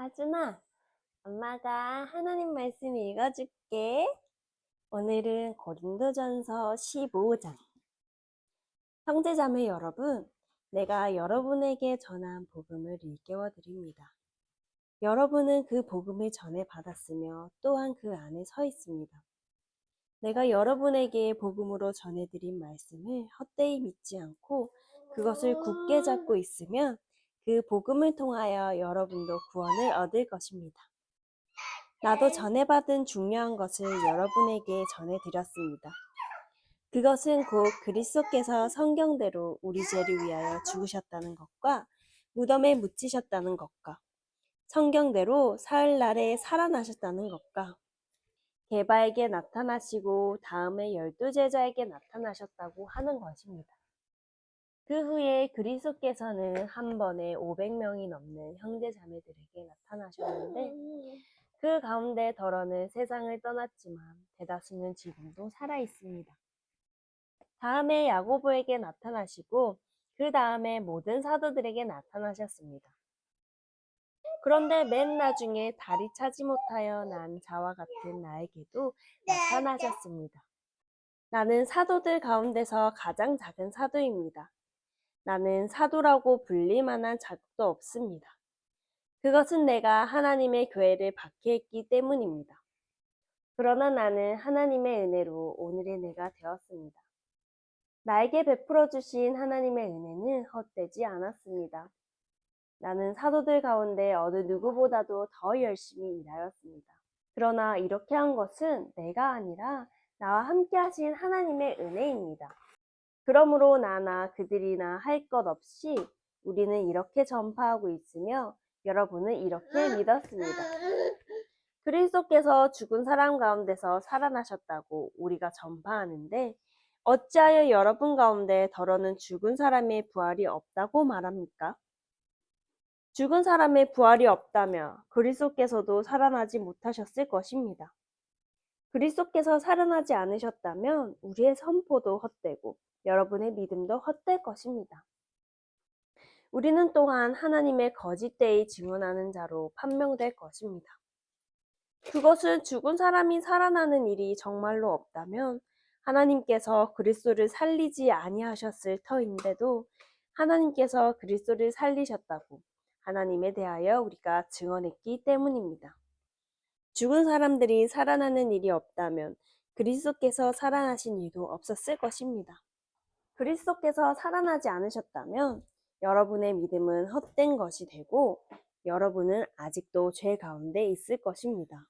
하준아, 엄마가 하나님 말씀 읽어줄게. 오늘은 고린도전서 15장. 형제자매 여러분, 내가 여러분에게 전한 복음을 일깨워 드립니다. 여러분은 그 복음을 전해 받았으며 또한 그 안에 서 있습니다. 내가 여러분에게 복음으로 전해드린 말씀을 헛되이 믿지 않고 그것을 굳게 잡고 있으면 그 복음을 통하여 여러분도 구원을 얻을 것입니다. 나도 전해받은 중요한 것을 여러분에게 전해드렸습니다. 그것은 곧 그리스도께서 성경대로 우리 죄를 위하여 죽으셨다는 것과 무덤에 묻히셨다는 것과 성경대로 사흘날에 살아나셨다는 것과 게바에게 나타나시고 다음에 12제자에게 나타나셨다고 하는 것입니다. 그 후에 그리스도께서는 한 번에 500명이 넘는 형제자매들에게 나타나셨는데 그 가운데 더러는 세상을 떠났지만 대다수는 지금도 살아 있습니다. 다음에 야고보에게 나타나시고 그 다음에 모든 사도들에게 나타나셨습니다. 그런데 맨 나중에 다리 차지 못하여 난 자와 같은 나에게도 나타나셨습니다. 나는 사도들 가운데서 가장 작은 사도입니다. 나는 사도라고 불릴 만한 자격도 없습니다. 그것은 내가 하나님의 교회를 박해했기 때문입니다. 그러나 나는 하나님의 은혜로 오늘의 내가 되었습니다. 나에게 베풀어 주신 하나님의 은혜는 헛되지 않았습니다. 나는 사도들 가운데 어느 누구보다도 더 열심히 일하였습니다. 그러나 이렇게 한 것은 내가 아니라 나와 함께 하신 하나님의 은혜입니다. 그러므로 나나 그들이나 할 것 없이 우리는 이렇게 전파하고 있으며 여러분은 이렇게 믿었습니다. 그리스도께서 죽은 사람 가운데서 살아나셨다고 우리가 전파하는데 어찌하여 여러분 가운데 더러는 죽은 사람의 부활이 없다고 말합니까? 죽은 사람의 부활이 없다면 그리스도께서도 살아나지 못하셨을 것입니다. 그리스도께서 살아나지 않으셨다면 우리의 선포도 헛되고 여러분의 믿음도 헛될 것입니다. 우리는 또한 하나님의 거짓되이 증언하는 자로 판명될 것입니다. 그것은 죽은 사람이 살아나는 일이 정말로 없다면 하나님께서 그리스도를 살리지 아니하셨을 터인데도 하나님께서 그리스도를 살리셨다고 하나님에 대하여 우리가 증언했기 때문입니다. 죽은 사람들이 살아나는 일이 없다면 그리스도께서 살아나신 일도 없었을 것입니다. 그리스도께서 살아나지 않으셨다면 여러분의 믿음은 헛된 것이 되고 여러분은 아직도 죄 가운데 있을 것입니다.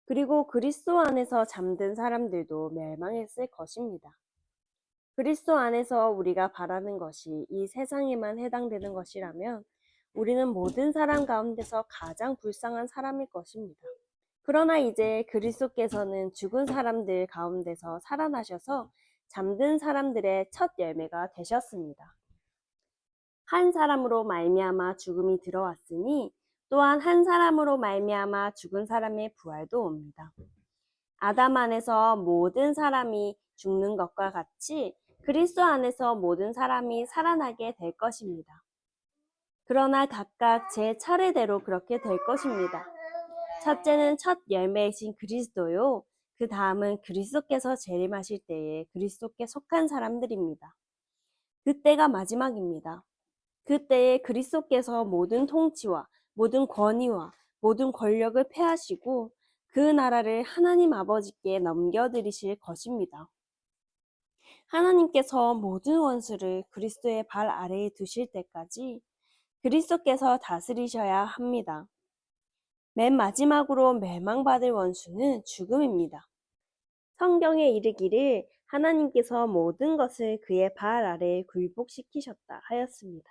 그리고 그리스도 안에서 잠든 사람들도 멸망했을 것입니다. 그리스도 안에서 우리가 바라는 것이 이 세상에만 해당되는 것이라면 우리는 모든 사람 가운데서 가장 불쌍한 사람일 것입니다. 그러나 이제 그리스도께서는 죽은 사람들 가운데서 살아나셔서 잠든 사람들의 첫 열매가 되셨습니다. 한 사람으로 말미암아 죽음이 들어왔으니 또한 한 사람으로 말미암아 죽은 사람의 부활도 옵니다. 아담 안에서 모든 사람이 죽는 것과 같이 그리스도 안에서 모든 사람이 살아나게 될 것입니다. 그러나 각각 제 차례대로 그렇게 될 것입니다. 첫째는 첫 열매이신 그리스도요. 그 다음은 그리스도께서 재림하실 때에 그리스도께 속한 사람들입니다. 그때가 마지막입니다. 그때에 그리스도께서 모든 통치와 모든 권위와 모든 권력을 패하시고 그 나라를 하나님 아버지께 넘겨드리실 것입니다. 하나님께서 모든 원수를 그리스도의 발 아래에 두실 때까지 그리스도께서 다스리셔야 합니다. 맨 마지막으로 멸망받을 원수는 죽음입니다. 성경에 이르기를 하나님께서 모든 것을 그의 발 아래에 굴복시키셨다 하였습니다.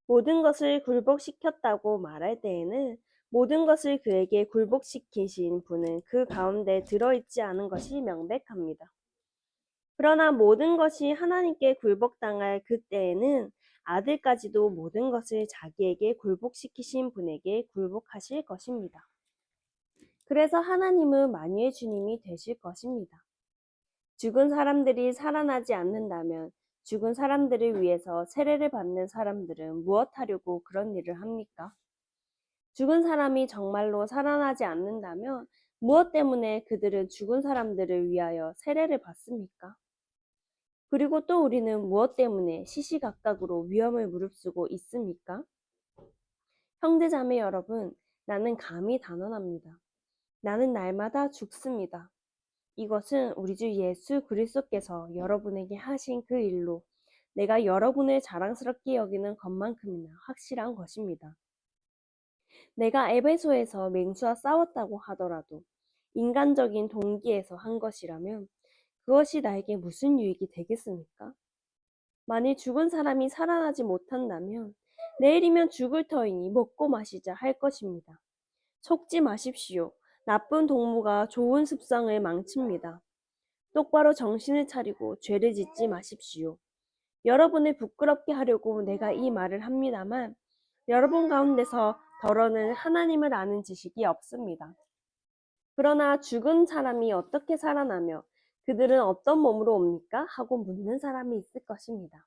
모든 것을 굴복시켰다고 말할 때에는 모든 것을 그에게 굴복시키신 분은 그 가운데 들어있지 않은 것이 명백합니다. 그러나 모든 것이 하나님께 굴복당할 그때에는 아들까지도 모든 것을 자기에게 굴복시키신 분에게 굴복하실 것입니다. 그래서 하나님은 만유의 주님이 되실 것입니다. 죽은 사람들이 살아나지 않는다면 죽은 사람들을 위해서 세례를 받는 사람들은 무엇하려고 그런 일을 합니까? 죽은 사람이 정말로 살아나지 않는다면 무엇 때문에 그들은 죽은 사람들을 위하여 세례를 받습니까? 그리고 또 우리는 무엇 때문에 시시각각으로 위험을 무릅쓰고 있습니까? 형제자매 여러분, 나는 감히 단언합니다. 나는 날마다 죽습니다. 이것은 우리 주 예수 그리스도께서 여러분에게 하신 그 일로 내가 여러분을 자랑스럽게 여기는 것만큼이나 확실한 것입니다. 내가 에베소에서 맹수와 싸웠다고 하더라도 인간적인 동기에서 한 것이라면 그것이 나에게 무슨 유익이 되겠습니까? 만일 죽은 사람이 살아나지 못한다면 내일이면 죽을 터이니 먹고 마시자 할 것입니다. 속지 마십시오. 나쁜 동무가 좋은 습성을 망칩니다. 똑바로 정신을 차리고 죄를 짓지 마십시오. 여러분을 부끄럽게 하려고 내가 이 말을 합니다만 여러분 가운데서 더러는 하나님을 아는 지식이 없습니다. 그러나 죽은 사람이 어떻게 살아나며 그들은 어떤 몸으로 옵니까? 하고 묻는 사람이 있을 것입니다.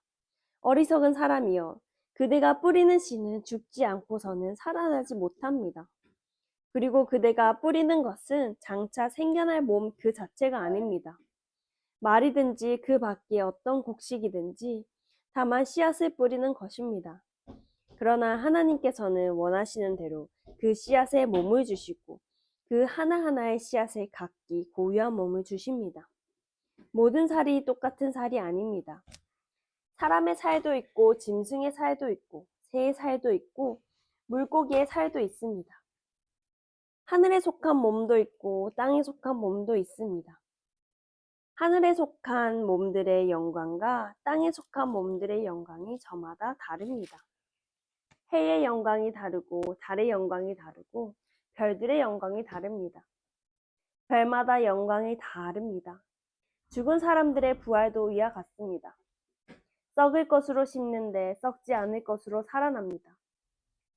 어리석은 사람이여, 그대가 뿌리는 씨는 죽지 않고서는 살아나지 못합니다. 그리고 그대가 뿌리는 것은 장차 생겨날 몸 그 자체가 아닙니다. 말이든지 그 밖에 어떤 곡식이든지 다만 씨앗을 뿌리는 것입니다. 그러나 하나님께서는 원하시는 대로 그 씨앗에 몸을 주시고 그 하나하나의 씨앗에 각기 고유한 몸을 주십니다. 모든 살이 똑같은 살이 아닙니다. 사람의 살도 있고 짐승의 살도 있고 새의 살도 있고 물고기의 살도 있습니다. 하늘에 속한 몸도 있고 땅에 속한 몸도 있습니다. 하늘에 속한 몸들의 영광과 땅에 속한 몸들의 영광이 저마다 다릅니다. 해의 영광이 다르고 달의 영광이 다르고 별들의 영광이 다릅니다. 별마다 영광이 다릅니다. 죽은 사람들의 부활도 이와 같습니다. 썩을 것으로 심는데 썩지 않을 것으로 살아납니다.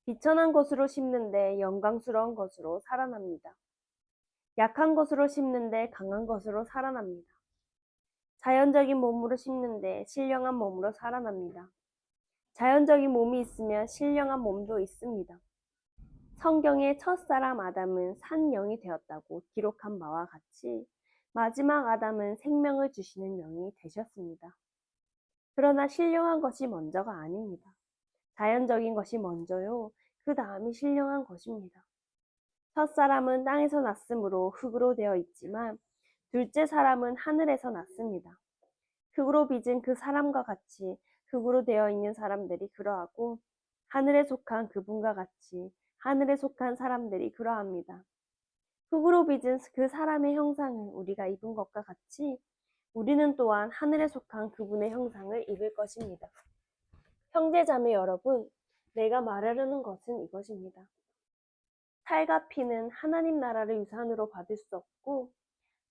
비천한 것으로 심는데 영광스러운 것으로 살아납니다. 약한 것으로 심는데 강한 것으로 살아납니다. 자연적인 몸으로 심는데 신령한 몸으로 살아납니다. 자연적인 몸이 있으면 신령한 몸도 있습니다. 성경의 첫사람 아담은 산 영이 되었다고 기록한 바와 같이 마지막 아담은 생명을 주시는 영이 되셨습니다. 그러나 신령한 것이 먼저가 아닙니다. 자연적인 것이 먼저요. 그 다음이 신령한 것입니다. 첫사람은 땅에서 났으므로 흙으로 되어 있지만 둘째 사람은 하늘에서 났습니다. 흙으로 빚은 그 사람과 같이 흙으로 되어 있는 사람들이 그러하고 하늘에 속한 그분과 같이 하늘에 속한 사람들이 그러합니다. 흙으로 빚은 그 사람의 형상을 우리가 입은 것과 같이 우리는 또한 하늘에 속한 그분의 형상을 입을 것입니다. 형제자매 여러분, 내가 말하려는 것은 이것입니다. 살과 피는 하나님 나라를 유산으로 받을 수 없고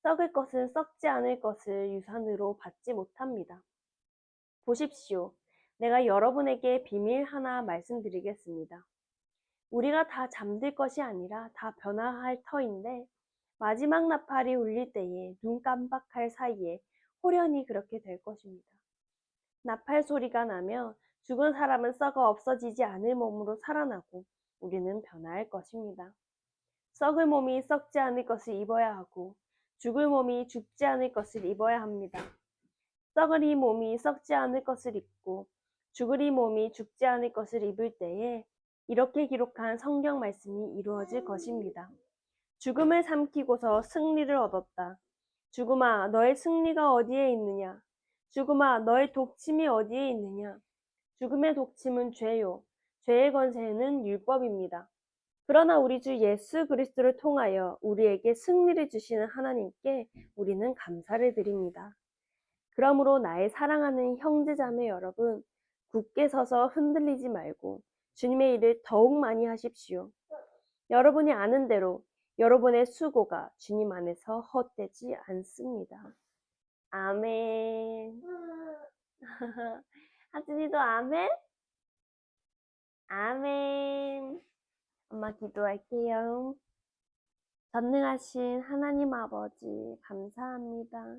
썩을 것은 썩지 않을 것을 유산으로 받지 못합니다. 보십시오. 내가 여러분에게 비밀 하나 말씀드리겠습니다. 우리가 다 잠들 것이 아니라 다 변화할 터인데 마지막 나팔이 울릴 때에 눈 깜박할 사이에 호련히 그렇게 될 것입니다. 나팔 소리가 나며 죽은 사람은 썩어 없어지지 않을 몸으로 살아나고 우리는 변화할 것입니다. 썩을 몸이 썩지 않을 것을 입어야 하고 죽을 몸이 죽지 않을 것을 입어야 합니다. 썩을 이 몸이 썩지 않을 것을 입고 죽을 이 몸이 죽지 않을 것을 입을 때에 이렇게 기록한 성경 말씀이 이루어질 것입니다. 죽음을 삼키고서 승리를 얻었다. 죽음아, 너의 승리가 어디에 있느냐? 죽음아, 너의 독침이 어디에 있느냐? 죽음의 독침은 죄요. 죄의 권세는 율법입니다. 그러나 우리 주 예수 그리스도를 통하여 우리에게 승리를 주시는 하나님께 우리는 감사를 드립니다. 그러므로 나의 사랑하는 형제자매 여러분, 굳게 서서 흔들리지 말고 주님의 일을 더욱 많이 하십시오. 여러분이 아는 대로 여러분의 수고가 주님 안에서 헛되지 않습니다. 아멘. 하진이도 아멘? 아멘. 엄마 기도할게요. 전능하신 하나님 아버지 감사합니다.